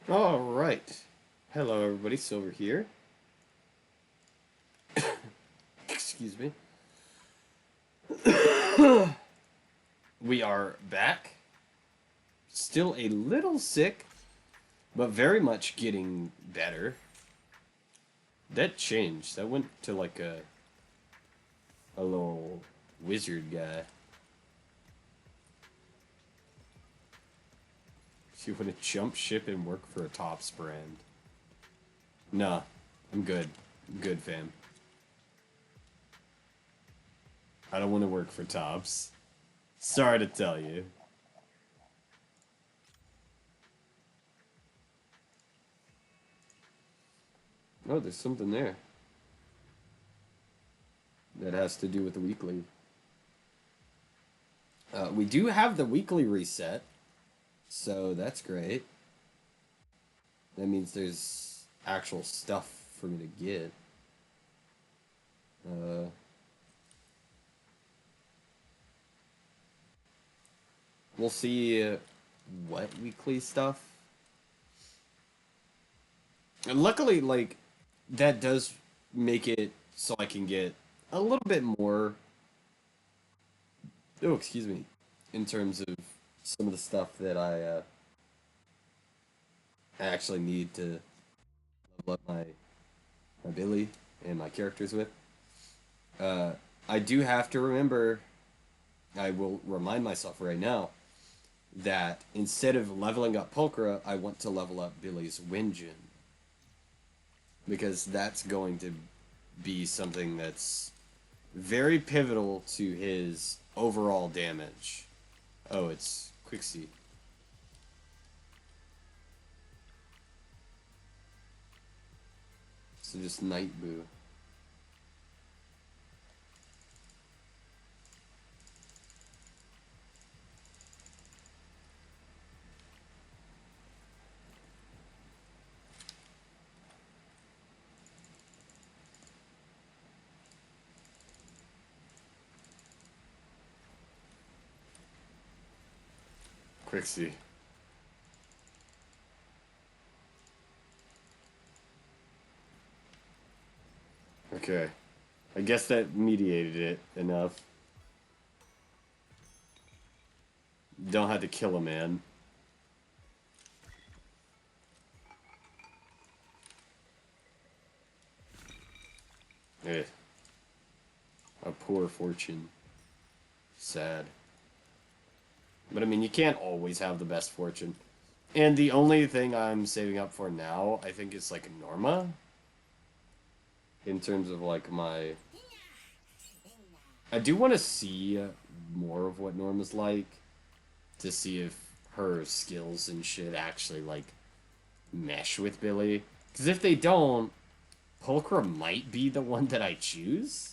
All right. Hello, everybody. Silver here. Excuse me. We are back. Still a little sick, but very much getting better. That changed. That went to like a little wizard guy. So you want to jump ship and work for a tops brand? Nah, I'm good. I'm good, fam. I don't want to work for tops. Sorry to tell you. Oh, there's something there. That has to do with the weekly. We do have the weekly reset, so that's great. That means there's actual stuff for me to get. Uh, we'll see what weekly stuff. And luckily, like, that does make it so I can get a little bit more. Oh, excuse me. In terms of some of the stuff that I actually need to level up my Billy and my characters with. Uh, I do have to remember, I will remind myself right now, that instead of leveling up Pulchra, I want to level up Billy's Winjin. Because that's going to be something that's very pivotal to his overall damage. Oh, it's Quixie. So just Night Boo. Quixie. Okay. I guess that mediated it enough. Don't have to kill a man. Eh. A poor fortune. Sad. But I mean, you can't always have the best fortune. And the only thing I'm saving up for now, I think, is like Norma. In terms of like my. I do want to see more of what Norma's like. To see if her skills and shit actually like mesh with Billy. Because if they don't, Pulchra might be the one that I choose.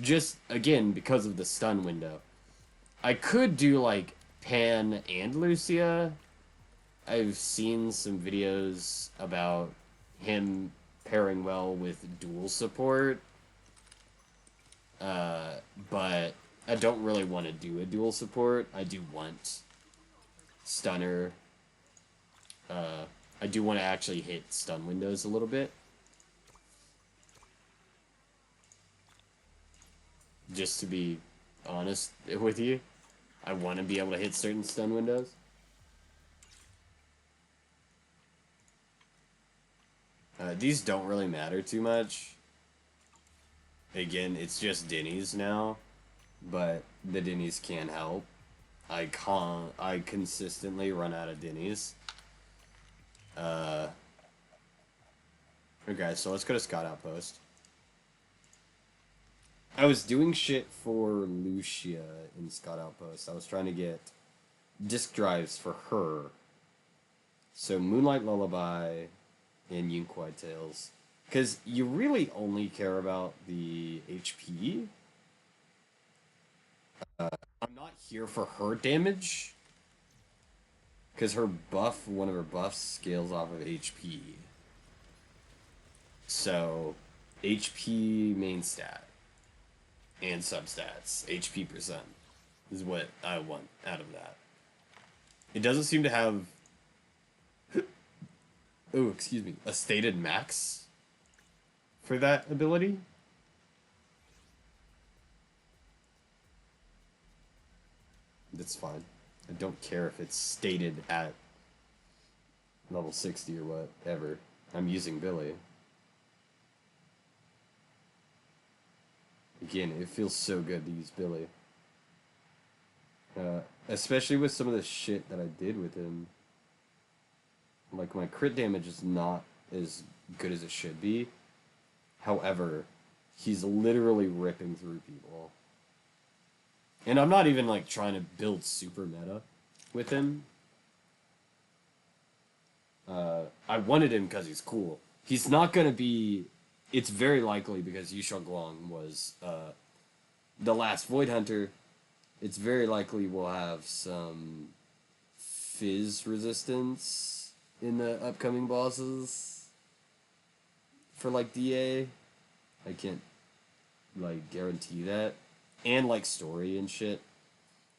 Just, again, because of the stun window. I could do, like, Pan and Lucia. I've seen some videos about him pairing well with dual support. But I don't really want to do a dual support. I do want Stunner. I do want to actually hit stun windows a little bit. Just to be honest with you. I want to be able to hit certain stun windows. These don't really matter too much. Again, it's just Denny's now, but the Denny's can help. I consistently run out of Denny's. Okay, so let's go to Scott Outpost. I was doing shit for Lucia in Scott Outpost. I was trying to get disk drives for her. So Moonlight Lullaby and Yunkwai Tales. Because you really only care about the HP. I'm not here for her damage. Because her buff, one of her buffs, scales off of HP. So, HP main stat and substats, HP percent, is what I want out of that. It doesn't seem to have... Oh, excuse me. A stated max for that ability? That's fine. I don't care if it's stated at level 60 or whatever. I'm using Billy. Again, it feels so good to use Billy. Especially with some of the shit that I did with him. Like, my crit damage is not as good as it should be. However, he's literally ripping through people. And I'm not even, like, trying to build super meta with him. I wanted him because he's cool. He's not going to be... It's very likely, because Yu Guang was the last Void Hunter, it's very likely we'll have some Fizz resistance in the upcoming bosses for, like, DA. I can't, like, guarantee that. And, like, story and shit.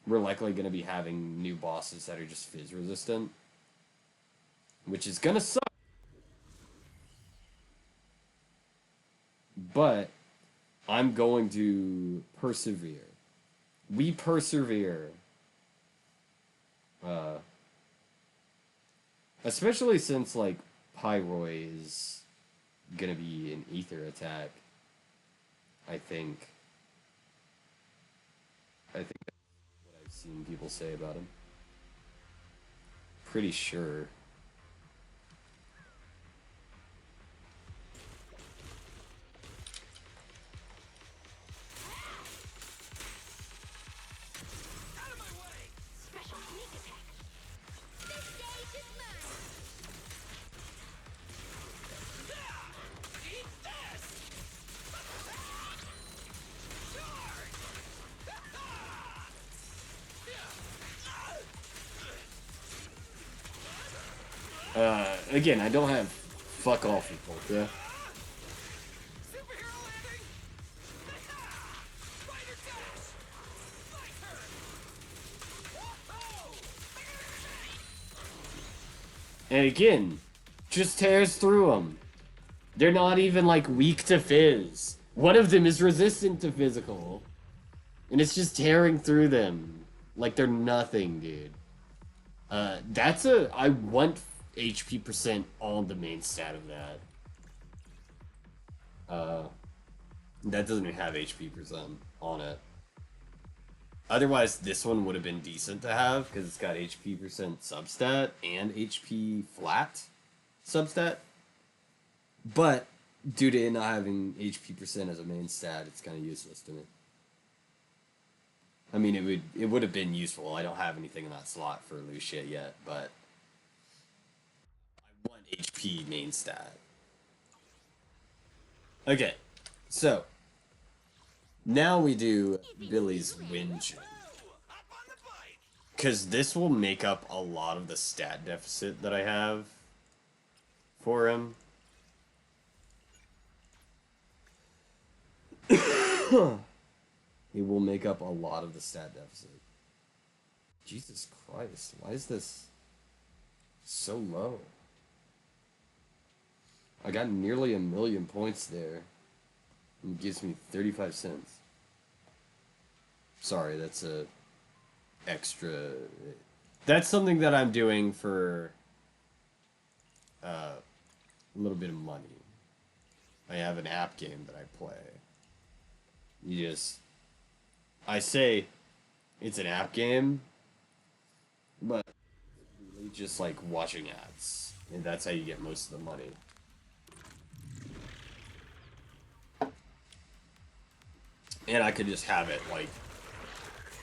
We're likely going to be having new bosses that are just Fizz resistant. Which is gonna suck. But I'm going to persevere. We persevere. Especially since, like, Pyroi is gonna be an ether attack. I think that's what I've seen people say about him. Pretty sure. Again, I don't have fuck all for Polka. And again, just tears through them. They're not even, like, weak to Fizz. One of them is resistant to physical. And it's just tearing through them. Like they're nothing, dude. I want HP percent on the main stat of that. That doesn't even have HP percent on it. Otherwise, this one would have been decent to have, because it's got HP percent substat and HP flat substat. But, due to it not having HP percent as a main stat, it's kind of useless to me. I mean, it would have been useful. I don't have anything in that slot for Lucia yet, but I want HP main stat. Okay, so now we do Billy's win chain. Because this will make up a lot of the stat deficit that I have for him. It will make up a lot of the stat deficit. Jesus Christ, why is this so low? I got nearly 1,000,000 points there. It gives me 35 cents. Sorry, that's a extra... That's something that I'm doing for a little bit of money. I have an app game that I play. I say it's an app game, but really just like watching ads, and that's how you get most of the money. And I could just have it like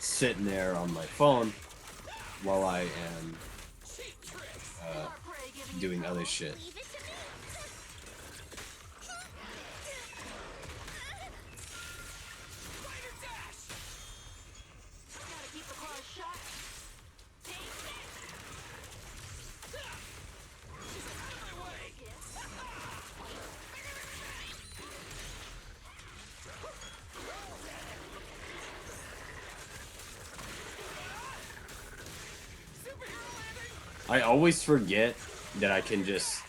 sitting there on my phone while I am doing other shit. I always forget that I can just,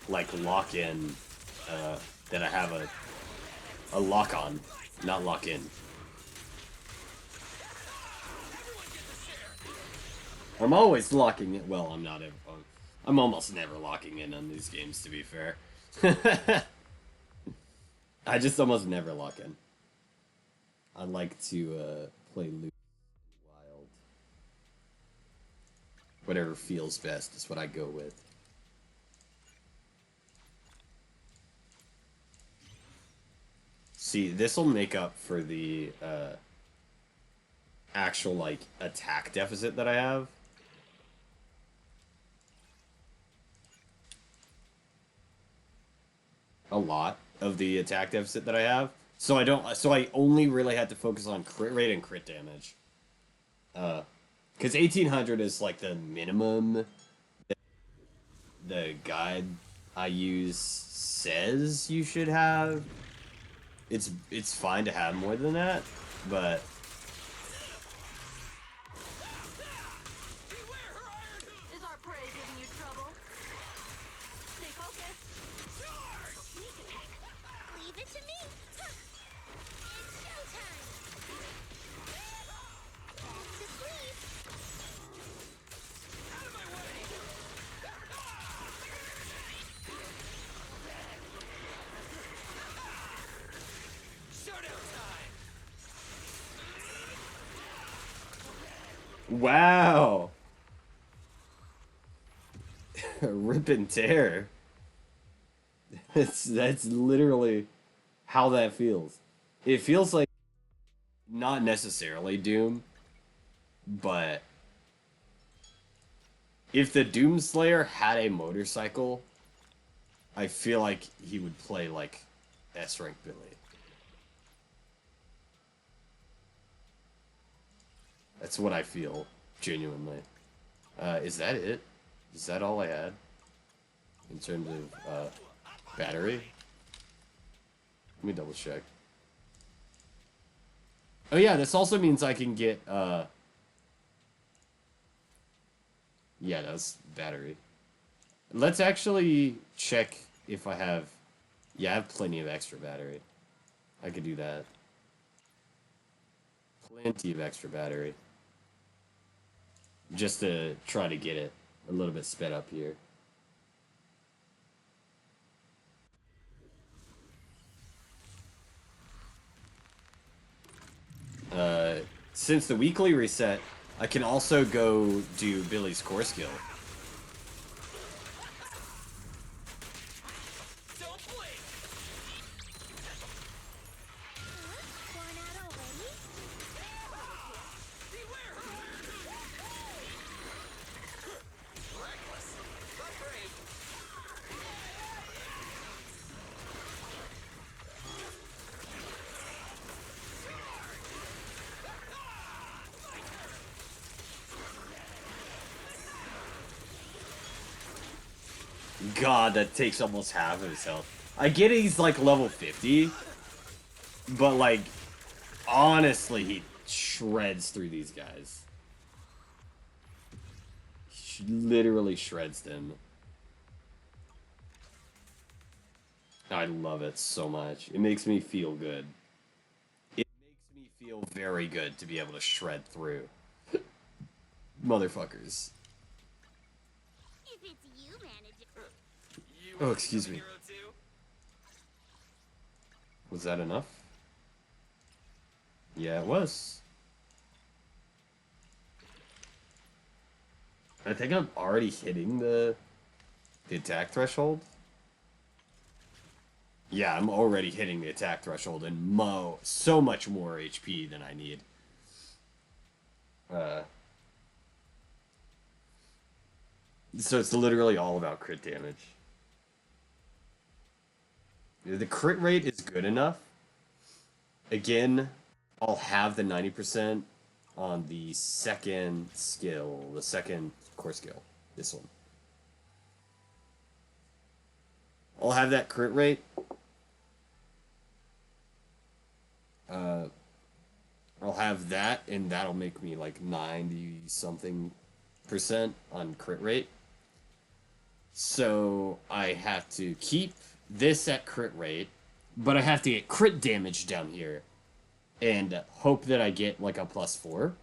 like, lock in, that I have a lock on, not lock in. I'm always locking it. Well, I'm not ever. I'm almost never locking in on these games, to be fair. I just almost never lock in. I like to play loose and wild. Whatever feels best is what I go with. See, this will make up for the actual, like, attack deficit that I have. A lot of the attack deficit that I have. So I only really had to focus on crit rate and crit damage. Because 1800 is like the minimum that the guide I use says you should have. It's fine to have more than that, but Is our prey giving you trouble? Stay focused. Sneak attack. Leave it to me. It's showtime. To sleep. Out of my way. Showdown time. wow. Rip and tear. That's literally how that feels. It feels like not necessarily Doom, but if the Doomslayer had a motorcycle, I feel like he would play like S rank Billy. That's what I feel, genuinely. Is that it? Is that all I had? In terms of, battery? Let me double check. Oh yeah, this also means I can get, yeah, that's battery. Let's actually check if I have... Yeah, I have plenty of extra battery. I could do that. Plenty of extra battery. Just to try to get it a little bit sped up here. Since the weekly reset, I can also go do Billy's core skill. Don't blink. Worn out already? Beware her. Reckless. But brave. God, that takes almost half of his health. I get he's like level 50, but like, honestly, he shreds through these guys. He literally shreds them. I love it so much. It makes me feel good. It makes me feel very good to be able to shred through. Motherfuckers. If it's you, manager. Oh, excuse me. Was that enough? Yeah, it was. I think I'm already hitting the attack threshold. Yeah, I'm already hitting the attack threshold and so much more HP than I need. So it's literally all about crit damage. The crit rate is good enough. Again, I'll have the 90% on the second skill, the second core skill. This one. I'll have that crit rate. I'll have that, and that'll make me like 90 something % on crit rate. So I have to keep this at crit rate, but I have to get crit damage down here and hope that I get like a +4.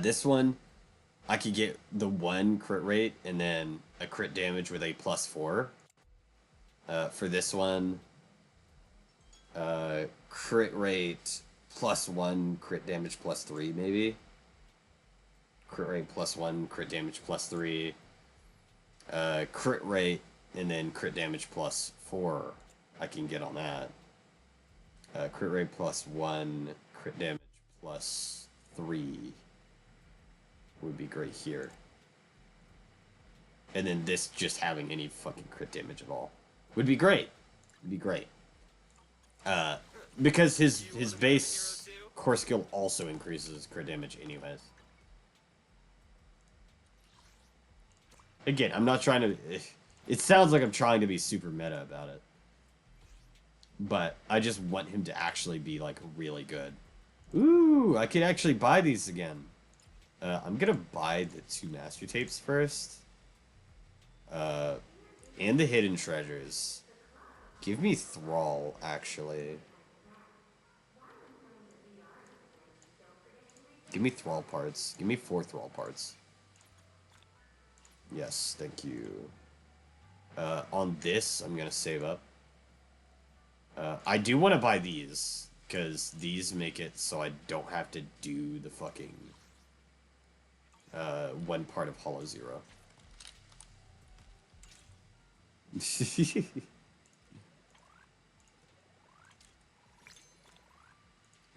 This one, I could get the 1 crit rate and then a crit damage with a +4. For this one, crit rate +1, crit damage +3, maybe. Crit rate +1, crit damage +3. Crit rate, and then crit damage +4. I can get on that. Crit rate +1, crit damage +3 would be great here. And then this just having any fucking crit damage at all would be great. Would be great. Because his base core skill also increases crit damage anyways. Again, I'm not trying to... It sounds like I'm trying to be super meta about it. But I just want him to actually be, like, really good. Ooh, I could actually buy these again. I'm gonna buy the 2 master tapes first. And the hidden treasures. Give me Thrall, actually. Give me Thrall parts. Give me 4 Thrall parts. Yes, thank you. On this, I'm gonna save up. I do want to buy these, because these make it so I don't have to do the fucking one part of Hollow Zero.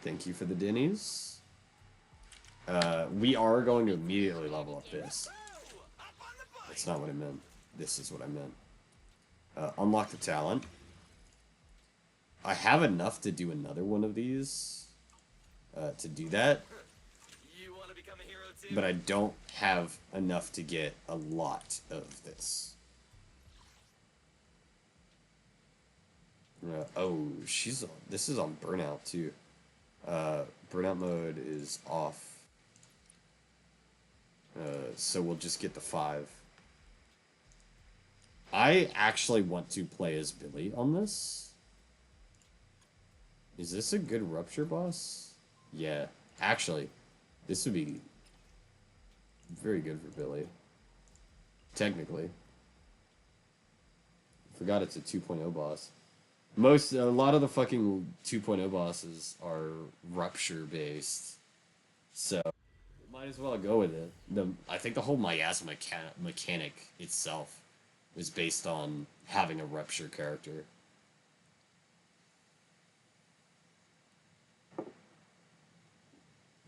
Thank you for the Denny's. We are going to immediately level up this. That's not what I meant. This is what I meant. Unlock the talent. I have enough to do another one of these. To do that. But I don't have enough to get a lot of this. Oh, this is on Burnout too. Burnout mode is off. So we'll just get the 5. I actually want to play as Billy on this. Is this a good Rupture boss? Yeah. Actually, this would be very good for Billy. Technically. Forgot it's a 2.0 boss. A lot of the fucking 2.0 bosses are Rupture based. So, might as well go with it. I think the whole miasma mechanic itself was based on having a Rupture character.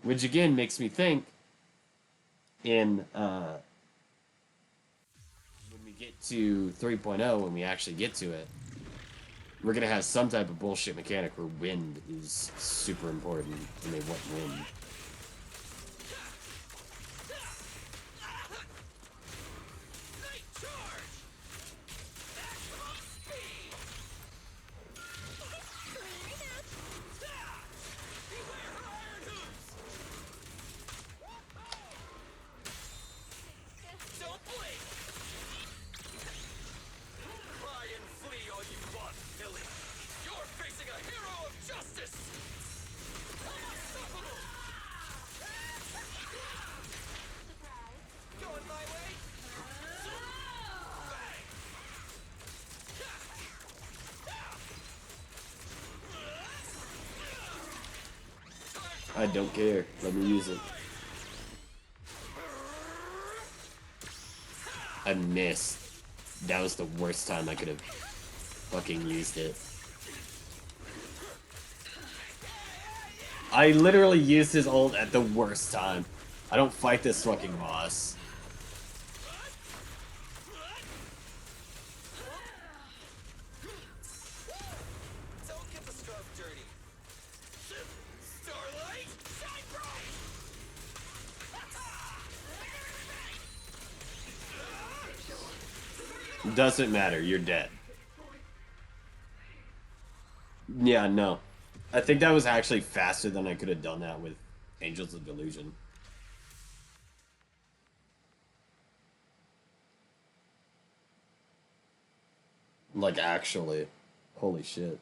Which again makes me think when we get to 3.0, when we actually get to it, we're gonna have some type of bullshit mechanic where wind is super important, and they want wind. I don't care. Let me use it. I missed. That was the worst time I could have fucking used it. I literally used his ult at the worst time. I don't fight this fucking boss. Doesn't matter, you're dead. Yeah, no. I think that was actually faster than I could have done that with Angels of Delusion. Like, actually. Holy shit.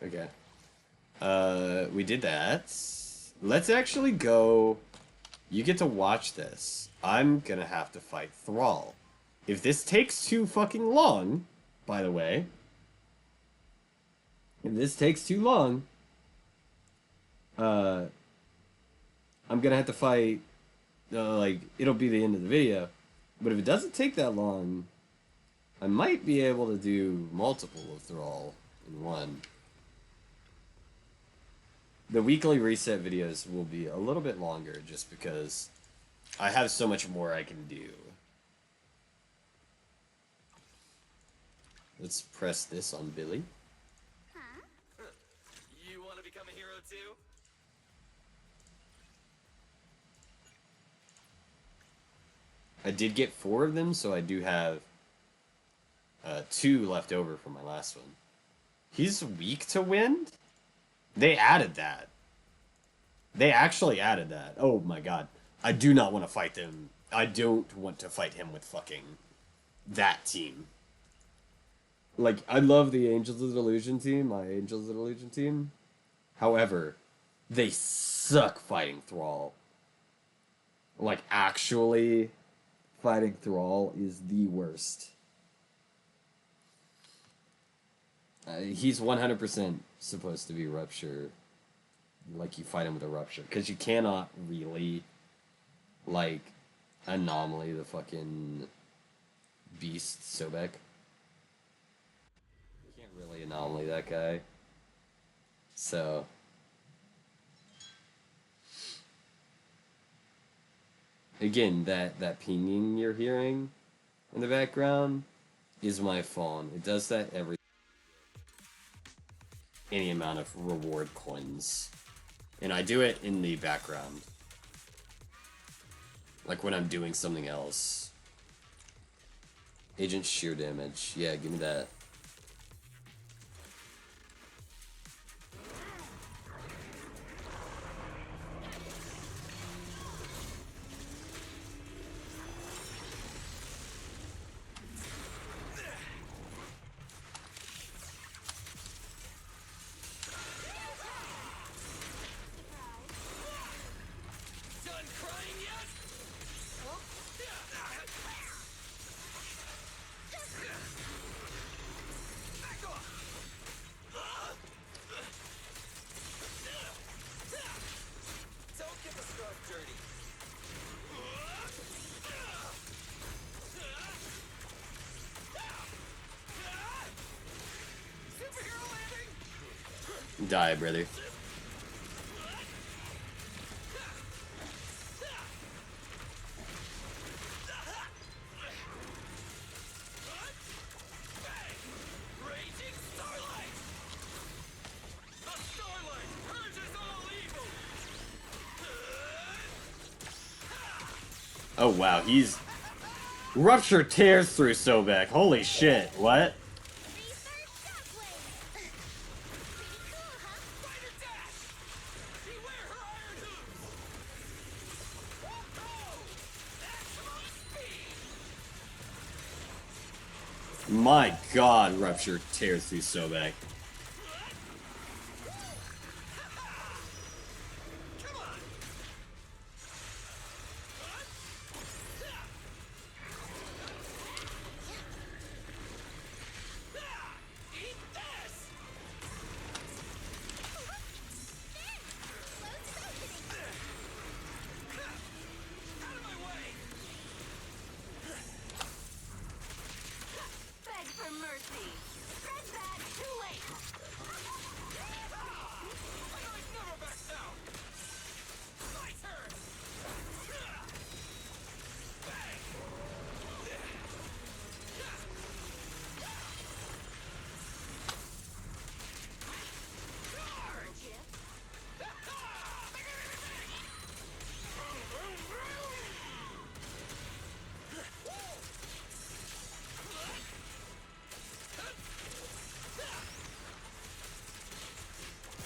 Okay. We did that. Let's actually go... You get to watch this. I'm gonna have to fight Thrall. If this takes too fucking long, by the way... If this takes too long... I'm gonna have to fight... like, it'll be the end of the video. But if it doesn't take that long... I might be able to do multiple of Thrall in one. The weekly reset videos will be a little bit longer just because I have so much more I can do. Let's press this on Billy. Huh? You want to become a hero too? I did get 4 of them, so I do have 2 left over from my last one. He's weak to wind? They added that. They actually added that. Oh my god. I do not want to fight them. I don't want to fight him with fucking that team. Like, I love the Angels of Delusion team, my Angels of Delusion team. However, they suck fighting Thrall. Like, actually, fighting Thrall is the worst. He's 100% supposed to be Rupture. Like, you fight him with a Rupture. Because you cannot really, like, anomaly the fucking beast Sobek. You can't really anomaly that guy. So... Again, that pinging you're hearing in the background is my phone. It does that every... any amount of reward coins. And I do it in the background. Like when I'm doing something else. Agent sheer damage. Yeah, give me that. Done crying yet? Back off! Don't get the scarf dirty. Superhero landing! Die, brother. Raging starlight! A starlight purges all evil! Oh wow, he's... Rupture tears through Sobek. Holy shit, what? Research shockwave. Pretty cool, huh? Fighter dash! Beware her iron hooves! Oh! Maximum speed! My god, Rupture tears through Sobek. Come on! Eat this! Out of my way! Beg for mercy. Red bag, too late. Starlight never backs down! My turn! Bang!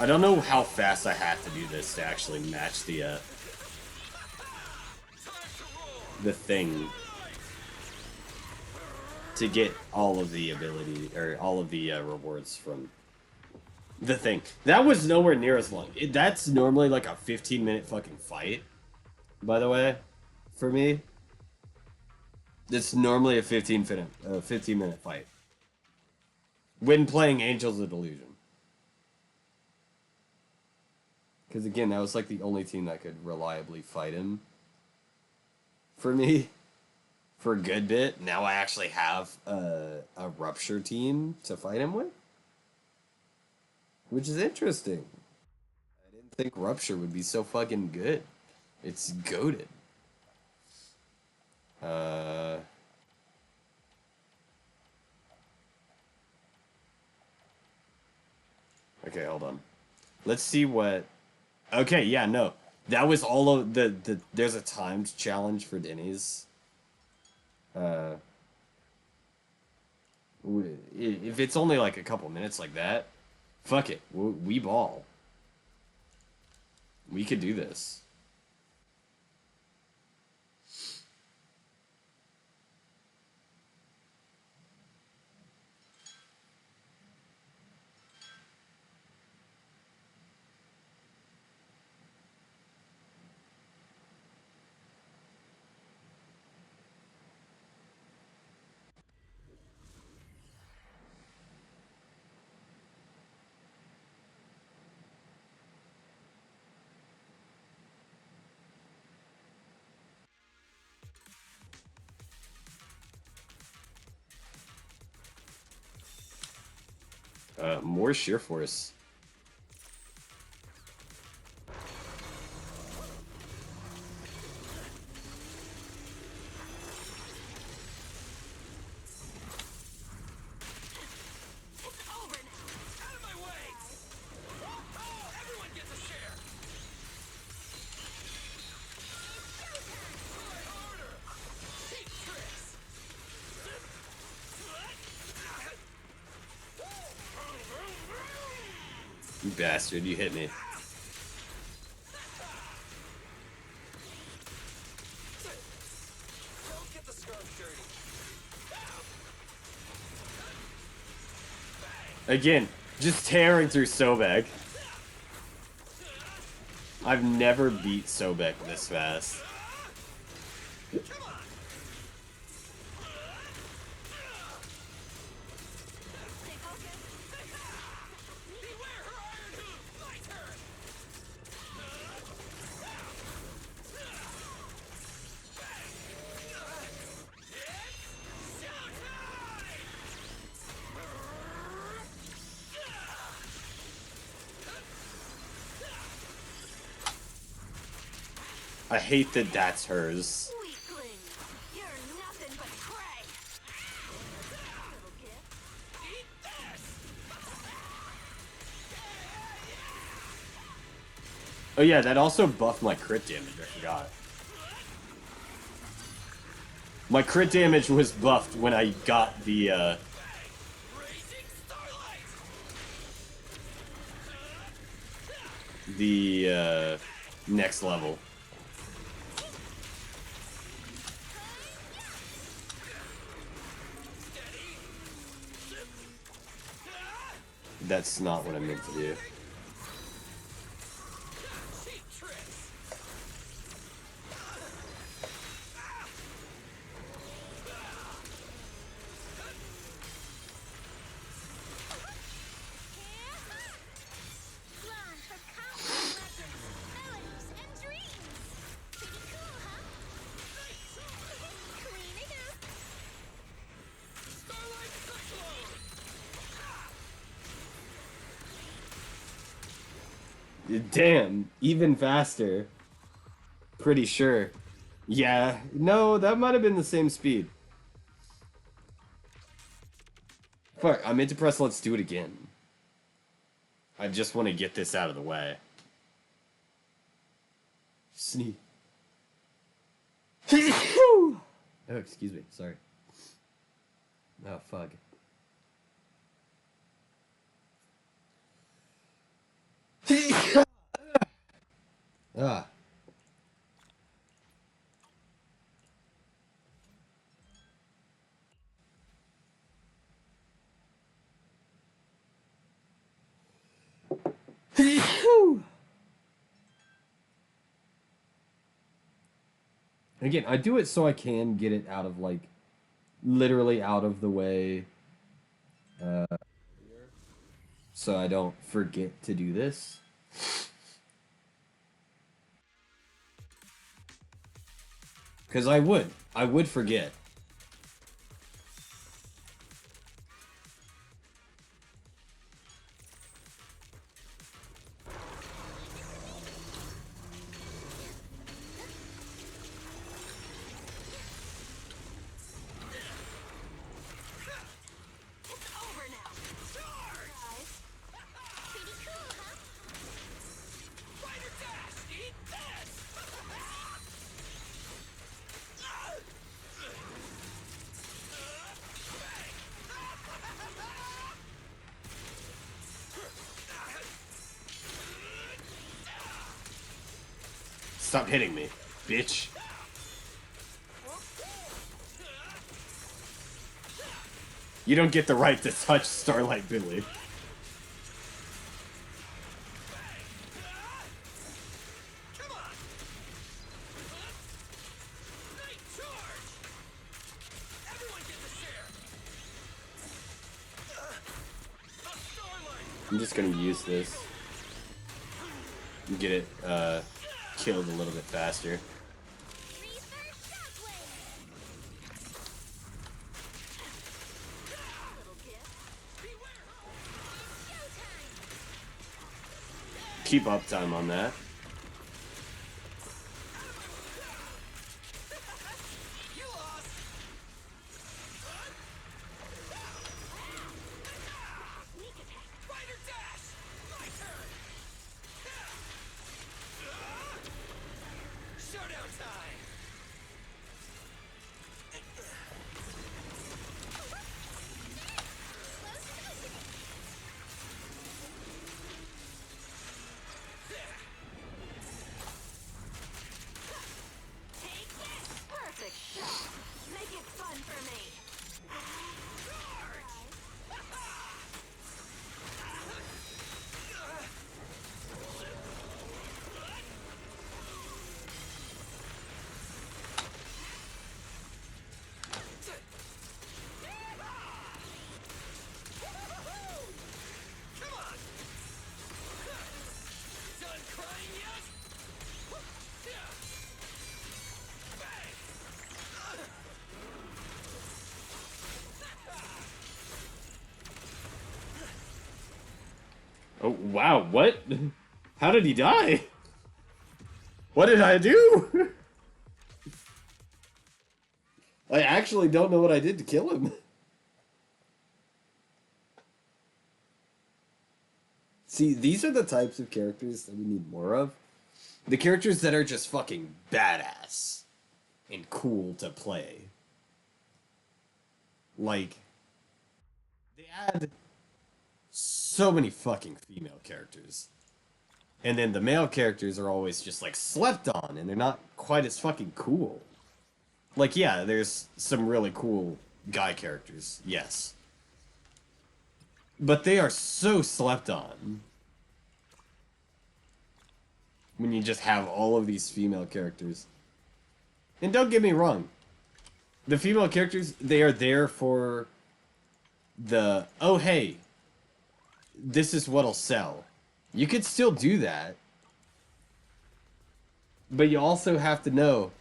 I don't know how fast I have to do this to actually match the, Time to the thing to get all of the ability, or all of the rewards from the thing. That was nowhere near as long. That's normally like a 15-minute fucking fight, by the way, for me. It's normally a 15-minute fight. When playing Angels of Delusion. Because again, that was like the only team that could reliably fight him. For me. For a good bit. Now I actually have a Rupture team to fight him with. Which is interesting. I didn't think Rupture would be so fucking good. It's goated. Okay, hold on. Let's see what... Okay, yeah, no. That was all of the there's a timed challenge for Denny's. If it's only like a couple minutes like that, fuck it. We ball. We could do this. More sheer force. It's over now. Out of my way. Oh, everyone gets a share. Try harder. Cheap tricks. You bastard, you hit me. Don't get the scarf dirty. Again, just tearing through Sobek. I've never beat Sobek this fast. Come on. Stay focused. Beware her iron hoof. My turn. It's showtime! I hate that that's hers. Weakling. You're nothing but prey. Little gift. Eat this! Oh yeah, that also buffed my crit damage, I forgot. My crit damage was buffed when I got the, Raging starlight! next level. That's not what I meant to do. Cheap tricks! Drawn from countless legends, melodies, and dreams. Pretty cool, huh? Cleaning up. Starlight cyclone! Damn, even faster. Pretty sure. Yeah, no, that might have been the same speed. Fuck, I meant to press let's do it again. I just want to get this out of the way. Sneak. Oh, excuse me, sorry. Oh, fuck. Ah. Again, I do it so I can get it out of, like, literally out of the way, so I don't forget to do this. Because I would forget. It's over now. Surprise. Pretty cool, huh? Fighter dash! Eat this! Stop hitting me, bitch. You don't get the right to touch Starlight Billy. Come on! Night charge! Everyone get the share! A starlight! I'm just gonna use this. And get it, killed a little bit faster. Reverse shockwave. Little gift. Beware! Showtime. Keep uptime on that. You lost! Sneak attack. Fighter dash! My turn! Showdown time! Take this. Perfect shot. Make it fun for me. Come on! Done crying yet? Bang! Oh, wow, what? How did he die? What did I do? I actually don't know what I did to kill him. See, these are the types of characters that we need more of. The characters that are just fucking badass and cool to play. Like, they add so many fucking female characters. And then the male characters are always just, like, slept on, and they're not quite as fucking cool. Like, yeah, there's some really cool guy characters, yes. But they are so slept on. When you just have all of these female characters. And don't get me wrong. The female characters, they are there for the, oh hey, this is what'll sell. You could still do that. But you also have to know,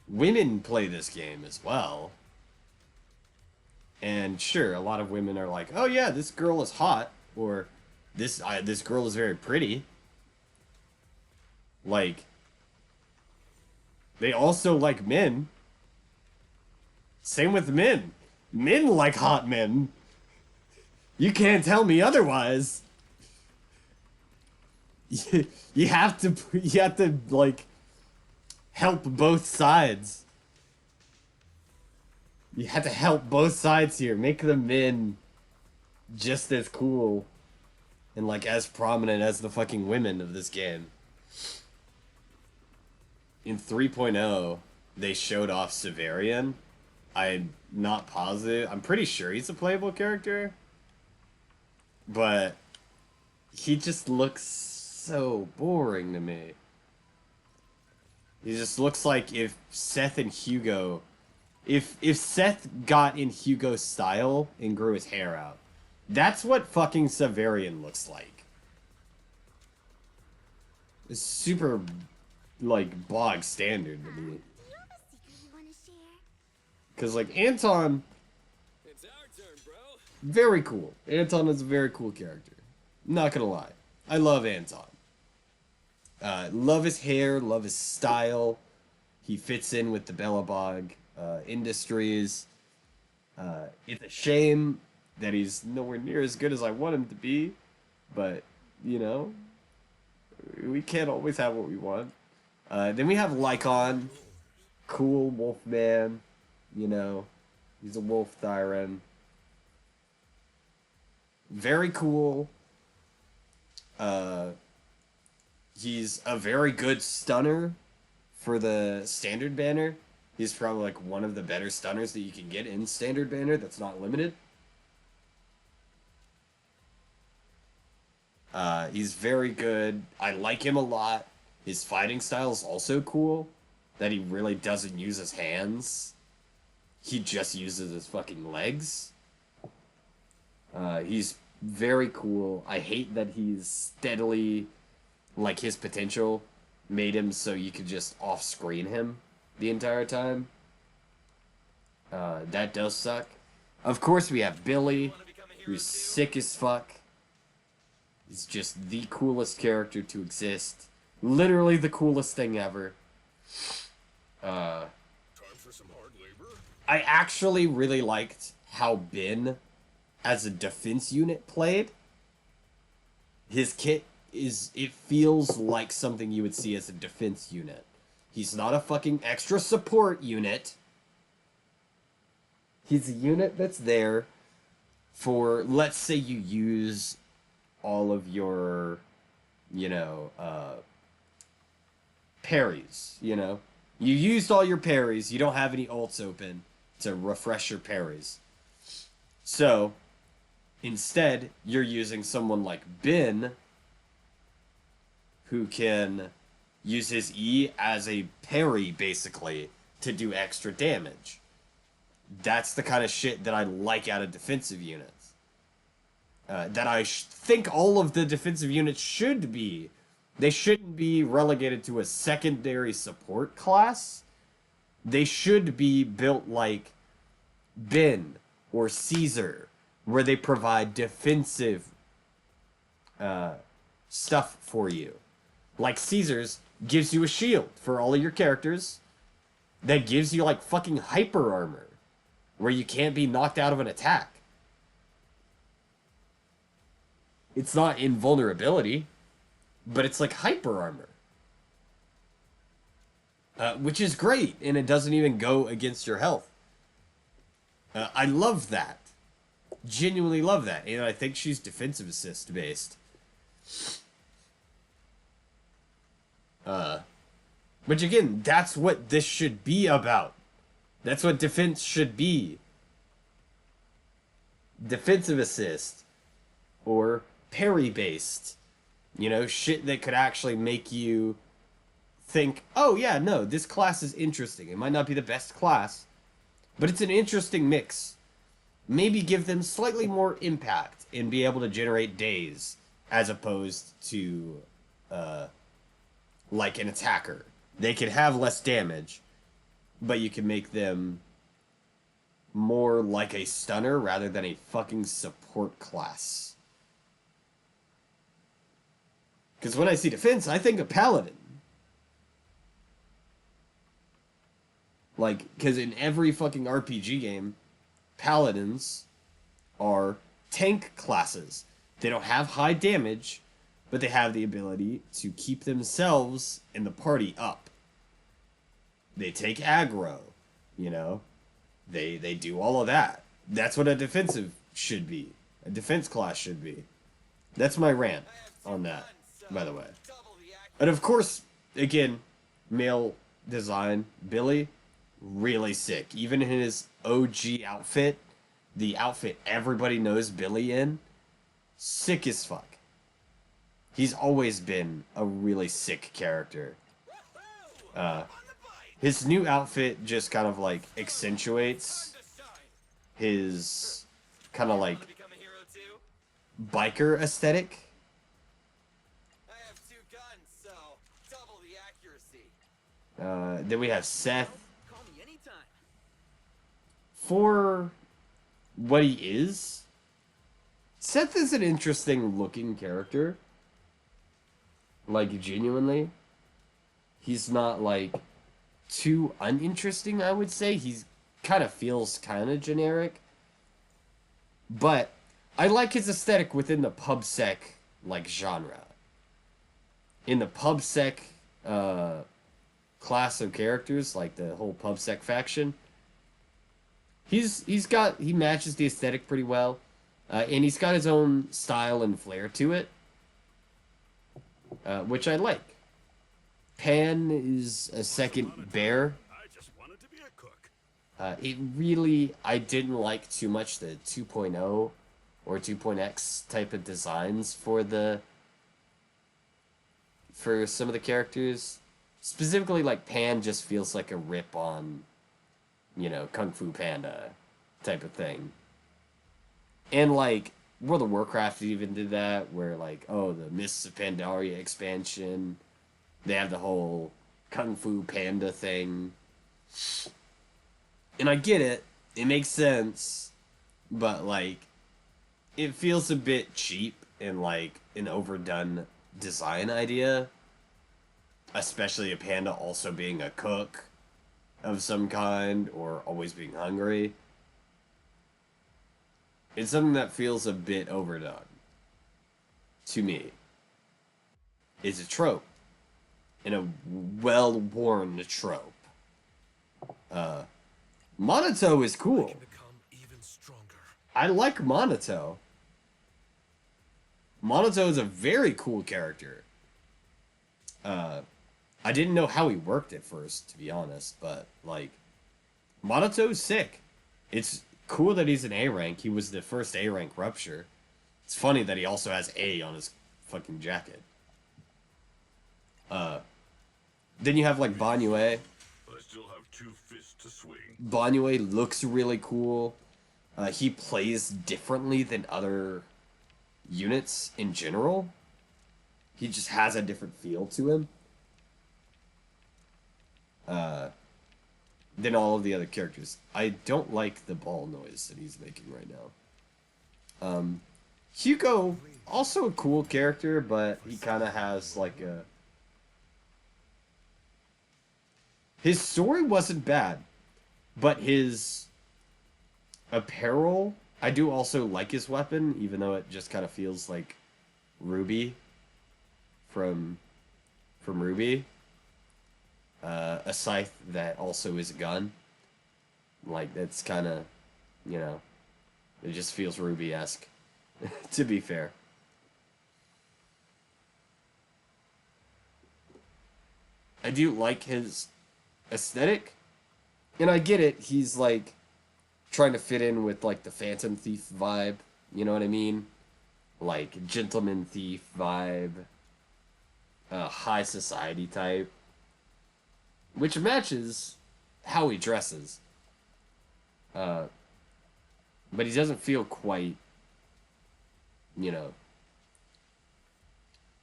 women play this game as well. And sure, a lot of women are like, oh yeah, this girl is hot, or this girl is very pretty. Like, they also like men. Same with men. Men like hot men. You can't tell me otherwise. You have to like help both sides. You have to help both sides here. Make the men just as cool and like as prominent as the fucking women of this game. In 3.0, they showed off Severian. I'm not positive. I'm pretty sure he's a playable character. But he just looks so boring to me. He just looks like if Seth and Hugo, if Seth got in Hugo's style and grew his hair out, that's what fucking Severian looks like. It's super, like, bog standard to me. Do you have a secret you want to share? Cause like Anton, It's our turn, bro. very cool. Anton is a very cool character. Not gonna lie, I love Anton. Love his hair, love his style. He fits in with the Bellabog industries. It's a shame that he's nowhere near as good as I want him to be, but, you know, we can't always have what we want. Then we have Lycon, cool Wolfman, you know, he's a wolf Thyren. Very cool. He's a very good stunner for the standard banner. He's probably like one of the better stunners that you can get in standard banner that's not limited. He's very good. I like him a lot. His fighting style is also cool. That he really doesn't use his hands. He just uses his fucking legs. He's very cool. I hate that he's steadily, like, his potential made him so you could just off-screen him the entire time. That does suck. Of course, we have Billy, who's sick as fuck. He's just the coolest character to exist. Literally the coolest thing ever. Time for some hard labor. I actually really liked how Ben, as a defense unit, played. His kit it feels like something you would see as a defense unit. He's not a fucking extra support unit. He's a unit that's there for, let's say you use all of your, you know, parries, you know? You used all your parries, you don't have any ults open to refresh your parries. So, instead, you're using someone like Ben, who can use his E as a parry, basically, to do extra damage. That's the kind of shit that I like out of defensive units. That I think all of the defensive units should be. They shouldn't be relegated to a secondary support class. They should be built like Ben or Caesar, where they provide defensive stuff for you. Like Caesar's gives you a shield for all of your characters that gives you like fucking hyper armor, where you can't be knocked out of an attack. It's not invulnerability, but it's like hyper armor. Which is great, and it doesn't even go against your health. I love that. Genuinely love that, and I think she's defensive assist based. Which again, that's what this should be about. That's what defense should be. Defensive assist. Or parry based. You know, shit that could actually make you think, oh yeah, no, this class is interesting. It might not be the best class, but it's an interesting mix. Maybe give them slightly more impact and be able to generate days as opposed to, like an attacker. They can have less damage, but you can make them more like a stunner rather than a fucking support class. Because when I see defense, I think of Paladin. Like, because in every fucking RPG game, Paladins are tank classes. They don't have high damage, but they have the ability to keep themselves and the party up. They take aggro, you know? They do all of that. That's what a defensive should be. A defense class should be. That's my rant on that, by the way. And of course, again, male design, Billy, really sick. Even in his OG outfit, the outfit everybody knows Billy in, sick as fuck. He's always been a really sick character. His new outfit just kind of like accentuates his kind of like Become a hero too? biker aesthetic. I have 2 guns, so double the accuracy. Then we have Seth. Call me anytime. For what he is, Seth is an interesting looking character. Like, genuinely. He's not, like, too uninteresting, I would say. He's kind of feels kind of generic. But I like his aesthetic within the pubsec, like, genre. In the pubsec class of characters, like the whole pubsec faction, he matches the aesthetic pretty well. And he's got his own style and flair to it, which I like. Pan is a second bear. I just wanted to be a cook. I didn't like too much the 2.0 or 2.x type of designs for some of the characters. Specifically, like, Pan just feels like a rip on, Kung Fu Panda type of thing. And, like, World of Warcraft even did that, where, like, the Mists of Pandaria expansion, they have the whole Kung Fu Panda thing. And I get it. It makes sense. But, like, it feels a bit cheap and, like, an overdone design idea. Especially a panda also being a cook of some kind, or always being hungry. It's something that feels a bit overdone. To me. It's a trope. And a well-worn trope. Monato is cool. Become even stronger. I like Monato. Monato is a very cool character. I didn't know how he worked at first, to be honest, but, like, Monato's sick. It's cool that he's an A rank. He was the first A rank Rupture. It's funny that he also has A on his fucking jacket. Then you have, like, Banyue. I still have 2 fists to swing. Banyue looks really cool. He plays differently than other units in general. He just has a different feel to him. Than all of the other characters. I don't like the ball noise that he's making right now. Hugo, also a cool character, but he kind of has like a... His story wasn't bad, but his apparel, I do also like his weapon, even though it just kind of feels like Ruby from Ruby. A scythe that also is a gun. Like, that's kind of, it just feels Ruby-esque, to be fair. I do like his aesthetic, and I get it. He's, like, trying to fit in with, like, the Phantom Thief vibe, you know what I mean? Like, Gentleman Thief vibe, high society type. Which matches how he dresses. But he doesn't feel quite,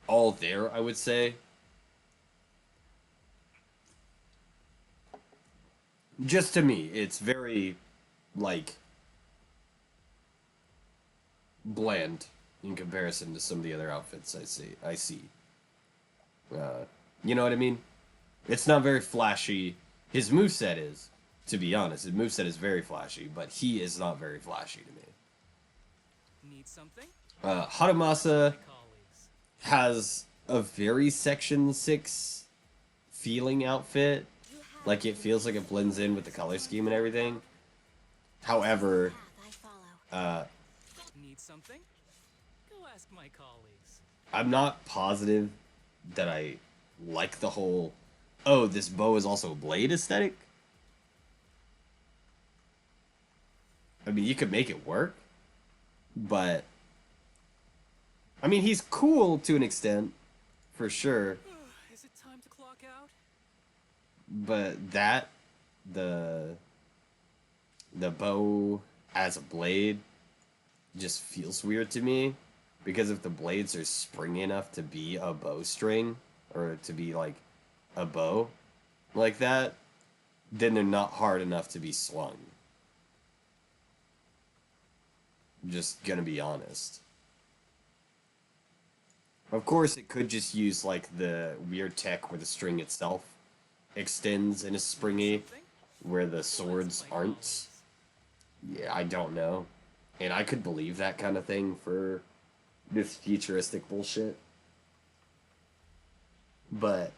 all there, I would say. Just to me, it's very, like, bland in comparison to some of the other outfits I see. You know what I mean? It's not very flashy. His moveset is, to be honest. His moveset is very flashy, but he is not very flashy to me. Need something? Haramasa Colleagues. has a very Section 6 feeling outfit. Like, it feels like it blends in with the color scheme and everything. However, Need something? Go ask my colleagues. I'm not positive that I like the whole... Oh, this bow is also a blade aesthetic? I mean, you could make it work, but... I mean, he's cool to an extent, for sure. Is it time to clock out? But that, the bow as a blade just feels weird to me, because if the blades are springy enough to be a bowstring, or to be like a bow like that, then they're not hard enough to be slung. I'm just gonna be honest. Of course, it could just use like the weird tech where the string itself extends and is springy, where the swords aren't. Yeah, I don't know. And I could believe that kind of thing for this futuristic bullshit. But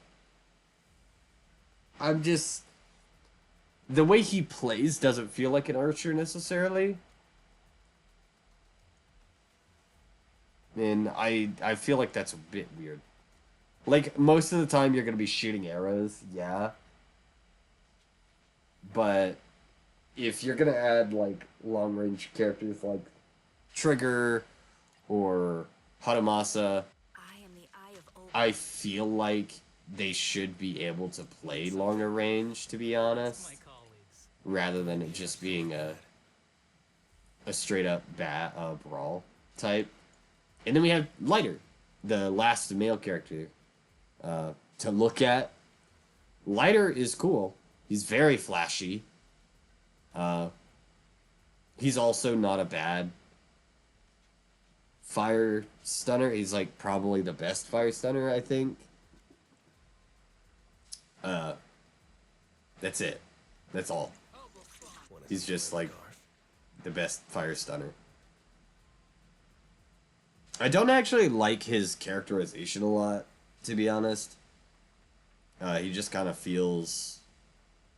I'm just, the way he plays doesn't feel like an archer necessarily. And I feel like that's a bit weird. Like, most of the time you're going to be shooting arrows, yeah. But if you're going to add, like, long-range characters like Trigger or Haramasa, I am the Eye of Open. I feel like they should be able to play longer range, to be honest, My colleagues. rather than it just being a straight-up brawl type. And then we have Lighter, the last male character to look at. Lighter is cool. He's very flashy. He's also not a bad fire stunner. He's like probably the best fire stunner, I think. That's it. That's all. He's just like the best fire stunner. I don't actually like his characterization a lot, to be honest. He just kind of feels,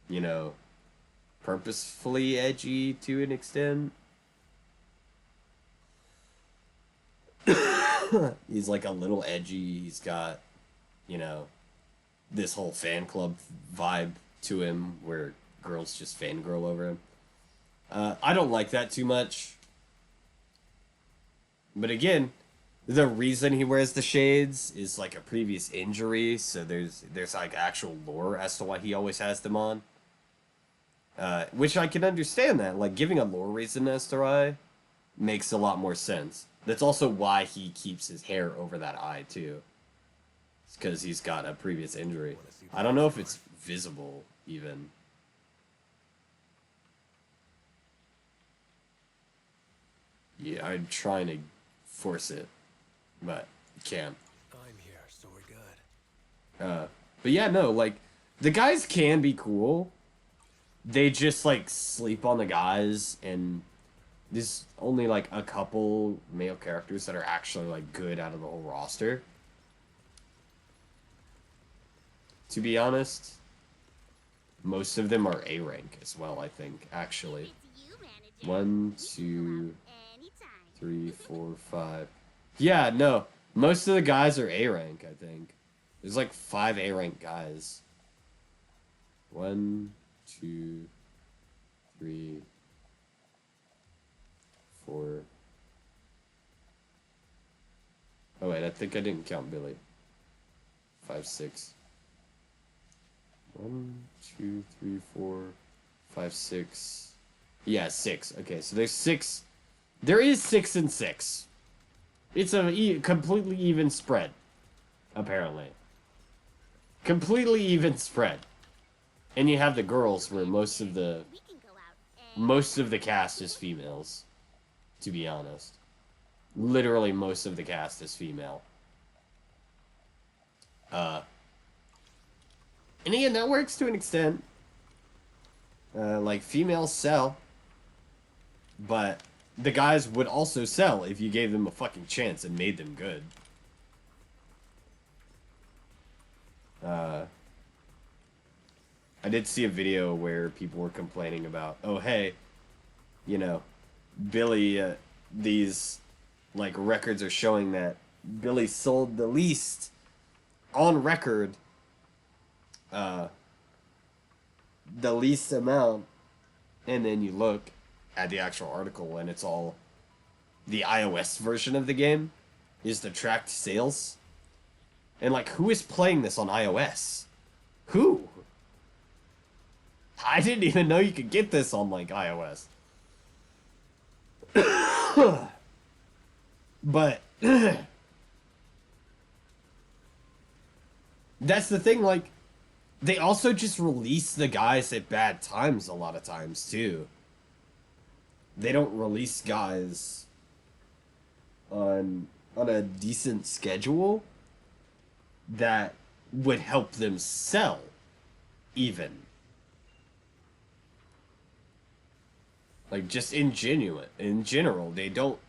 you know, purposefully edgy to an extent. He's like a little edgy. He's got, you know, this whole fan club vibe to him where girls just fangirl over him. I don't like that too much. But again, the reason he wears the shades is like a previous injury, so there's like actual lore as to why he always has them on. Which I can understand that. Like, giving a lore reason as to why makes a lot more sense. That's also why he keeps his hair over that eye, too. It's because he's got a previous injury. I don't know if it's visible, even. Yeah, I'm trying to force it, but can't. I'm here, so we're good. But yeah, no, like, the guys can be cool. They just, like, sleep on the guys, and there's only, like, a couple male characters that are actually, like, good out of the whole roster. To be honest, most of them are A rank as well, I think, actually. It's you, manager. 1, You 2, can go out anytime. 3, 4, 5. Yeah, no, most of the guys are A rank, I think. There's, like, 5 A rank guys. 1, 2, 3, 4. Oh wait, I think I didn't count Billy. 5, 6. 1, 2, 3, 4, 5, 6. Yeah, 6. Okay, so there's 6. There is 6 and 6. It's a completely even spread, apparently. Completely even spread. And you have the girls where most of the We can go out cast is females, to be honest. Literally most of the cast is female. And again, that works to an extent. Like, females sell. But the guys would also sell if you gave them a fucking chance and made them good. I did see a video where people were complaining about, oh, hey, you know, Billy, these, like, records are showing that Billy sold the least on record, the least amount, and then you look at the actual article and it's all the iOS version of the game is the tracked sales. And, like, who is playing this on iOS? Who? I didn't even know you could get this on, like, iOS. But that's the thing, like, they also just release the guys at bad times a lot of times, too. They don't release guys on a decent schedule that would help them sell, even. Like, just in general, they don't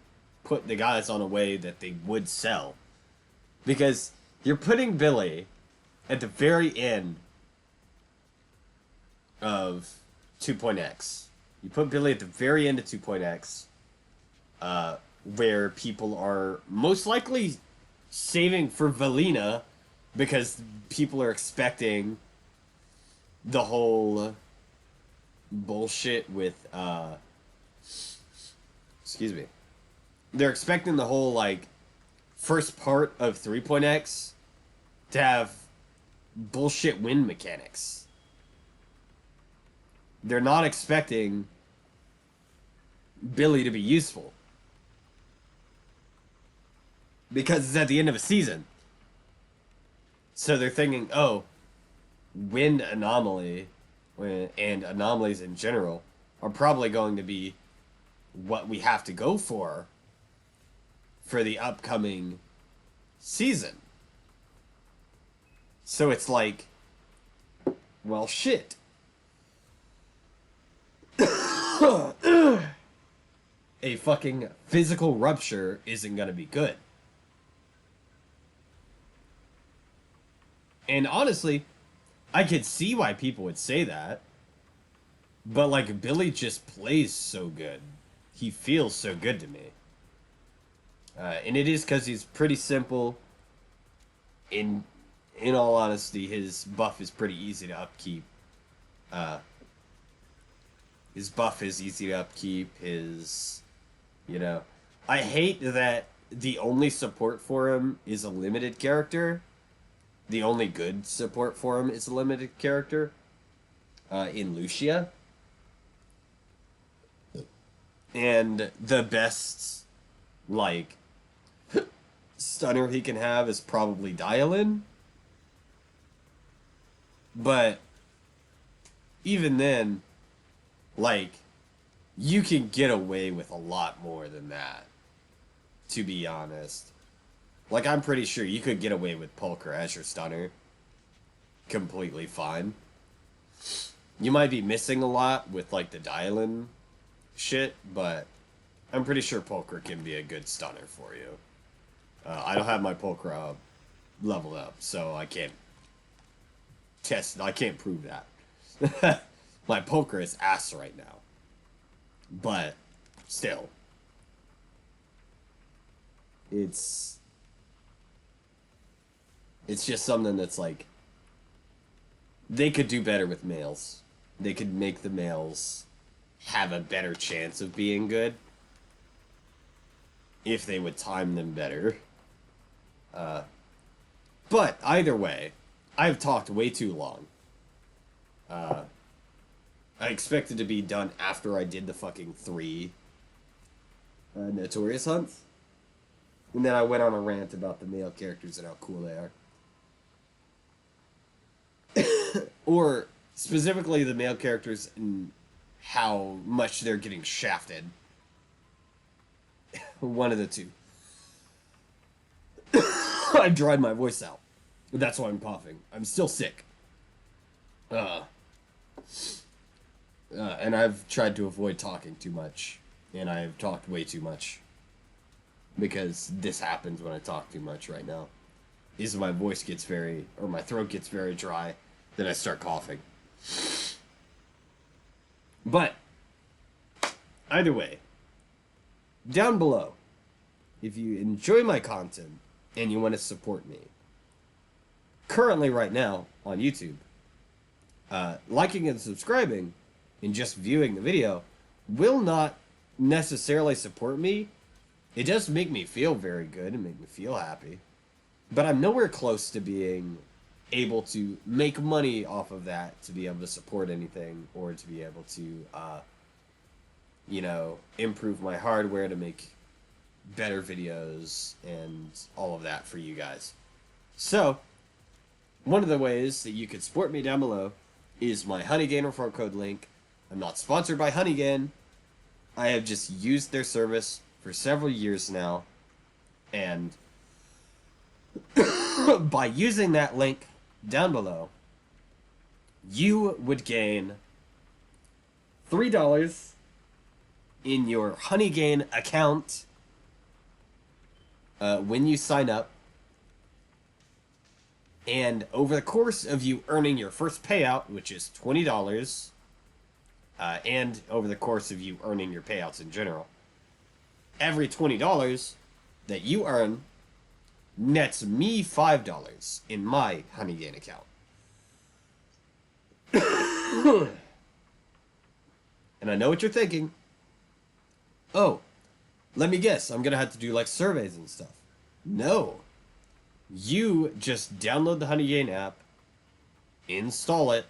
put the guys on a way that they would sell. Because you're putting Billy at the very end of 2.x. You put Billy at the very end of 2.x, where people are most likely saving for Valina because people are expecting the whole bullshit with, excuse me. They're expecting the whole, like, first part of 3.x to have bullshit win mechanics. They're not expecting Billy to be useful. Because it's at the end of a season. So they're thinking, oh, wind anomaly and anomalies in general are probably going to be what we have to go for the upcoming season. So it's like, well, shit. A fucking physical rupture isn't gonna be good. And honestly, I could see why people would say that. But, like, Billy just plays so good. He feels so good to me. And it is because he's pretty simple. In all honesty, his buff is pretty easy to upkeep. His buff is easy to upkeep. I hate that the only support for him is a limited character. The only good support for him is a limited character. In Lucia. And the best, like, stunner he can have is probably Dial-In. But even then, like, you can get away with a lot more than that, to be honest. Like, I'm pretty sure you could get away with Pulcher as your stunner completely fine. You might be missing a lot with, like, the Dial-In shit, but I'm pretty sure Pulcher can be a good stunner for you. I don't have my Pulcher leveled up, so I can't prove that. My Pulcher is ass right now. But, still. It's just something that's like, they could do better with males. They could make the males have a better chance of being good if they would time them better. But either way, I've talked way too long. I expected to be done after I did the fucking 3 Notorious hunts. And then I went on a rant about the male characters and how cool they are. Or specifically the male characters and how much they're getting shafted. One of the two. I dried my voice out. That's why I'm coughing. I'm still sick. And I've tried to avoid talking too much. And I've talked way too much. Because this happens when I talk too much right now. Is my voice gets my throat gets very dry. Then I start coughing. But, either way, down below, if you enjoy my content and you want to support me, currently right now on YouTube, liking and subscribing and just viewing the video will not necessarily support me. It does make me feel very good and make me feel happy. But I'm nowhere close to being able to make money off of that to be able to support anything or to be able to, improve my hardware to make better videos and all of that for you guys. So, one of the ways that you could support me down below is my Honeygain referral code link. I'm not sponsored by Honeygain. I have just used their service for several years now, and by using that link down below, you would gain $3 in your Honeygain account when you sign up. And over the course of you earning your first payout, which is $20, and over the course of you earning your payouts in general, every $20 that you earn nets me $5 in my Honeygain account. And I know what you're thinking. Oh, let me guess, I'm gonna have to do like surveys and stuff. No. You just download the Honeygain app, install it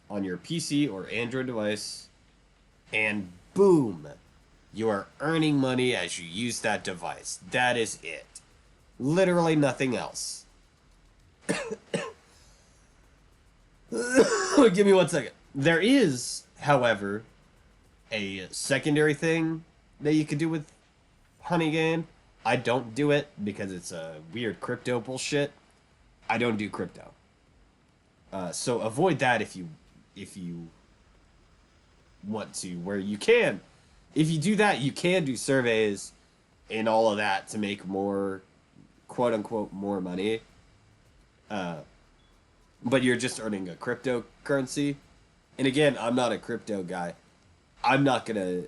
on your PC or Android device, and boom, you are earning money as you use that device. That is it. Literally nothing else. Give me 1 second. There is, however, a secondary thing that you could do with Honeygain. I don't do it because it's a weird crypto bullshit. I don't do crypto. So avoid that if you want to, where you can. If you do that, you can do surveys and all of that to make more, quote unquote, more money. But you're just earning a cryptocurrency. And again, I'm not a crypto guy. I'm not gonna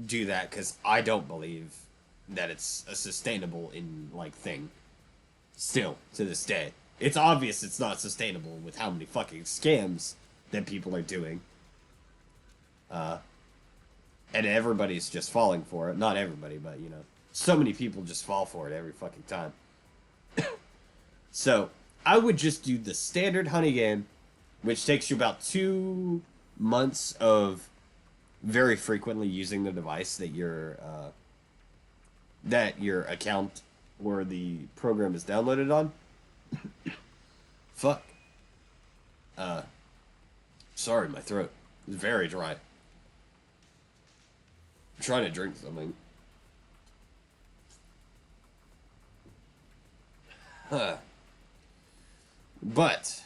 do that because I don't believe that it's a sustainable thing. Still, to this day. It's obvious it's not sustainable with how many fucking scams that people are doing. And everybody's just falling for it. Not everybody, but, so many people just fall for it every fucking time. So, I would just do the standard Honeygain, which takes you about 2 months of very frequently using the device that your account or the program is downloaded on. Fuck. Sorry, my throat is very dry. I'm trying to drink something. But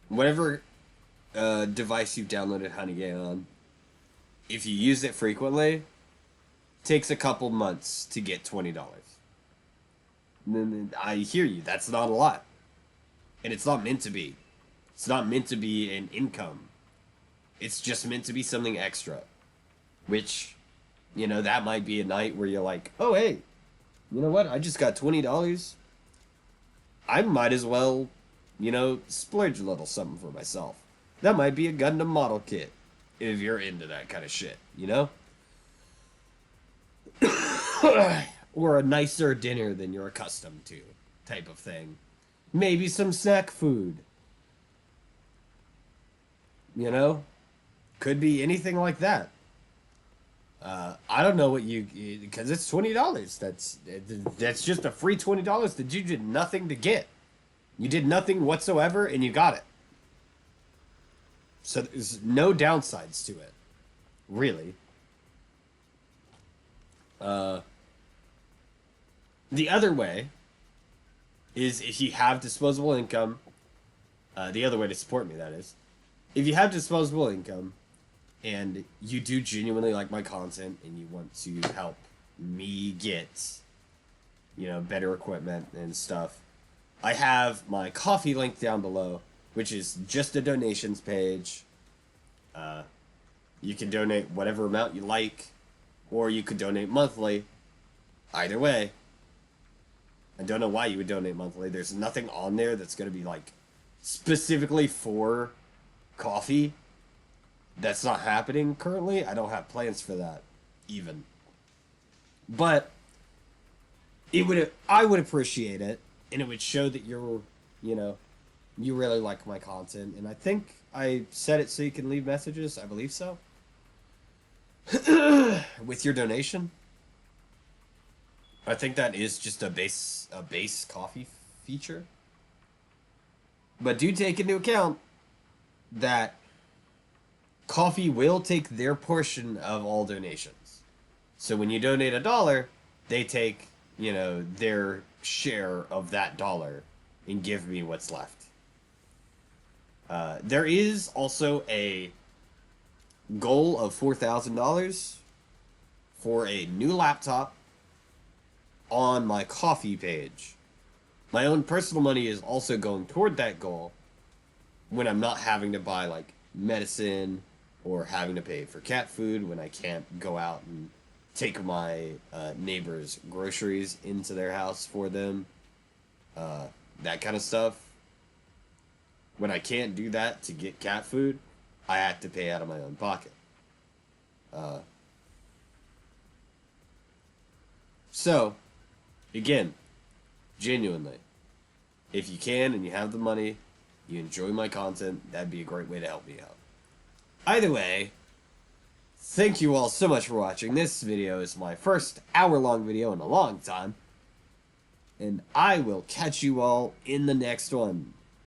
whatever device you've downloaded Honeygain on, if you use it frequently, takes a couple months to get $20. I hear you, that's not a lot. And it's not meant to be. It's not meant to be an income. It's just meant to be something extra. Which, that might be a night where you're like, oh hey, you know what, I just got $20. I might as well, splurge a little something for myself. That might be a Gundam model kit, if you're into that kind of shit, Or a nicer dinner than you're accustomed to, type of thing. Maybe some snack food. Could be anything like that. I don't know what because it's $20. That's just a free $20 that you did nothing to get. You did nothing whatsoever, and you got it. So there's no downsides to it, really. The other way is if you have disposable income. The other way to support me, that is. If you have disposable income, and you do genuinely like my content, and you want to help me get, better equipment and stuff, I have my Ko-fi link down below, which is just a donations page. You can donate whatever amount you like, or you could donate monthly. Either way. I don't know why you would donate monthly. There's nothing on there that's going to be, specifically for coffee. That's not happening currently. I don't have plans for that, even. But I would appreciate it, and it would show that you're, you know, you really like my content. And I think I set it so you can leave messages. I believe so. With your donation. I think that is just a base coffee feature. But do take into account that coffee will take their portion of all donations. So when you donate $1, they take, you know, their share of that dollar and give me what's left. There is also a goal of $4,000 for a new laptop on my coffee page. My own personal money is also going toward that goal when I'm not having to buy like medicine or having to pay for cat food when I can't go out and take my neighbors' groceries into their house for them. That kind of stuff. When I can't do that to get cat food, I have to pay out of my own pocket. So, again, genuinely, if you can and you have the money, you enjoy my content, that'd be a great way to help me out. Either way, thank you all so much for watching. This video is my first hour-long video in a long time. And I will catch you all in the next one.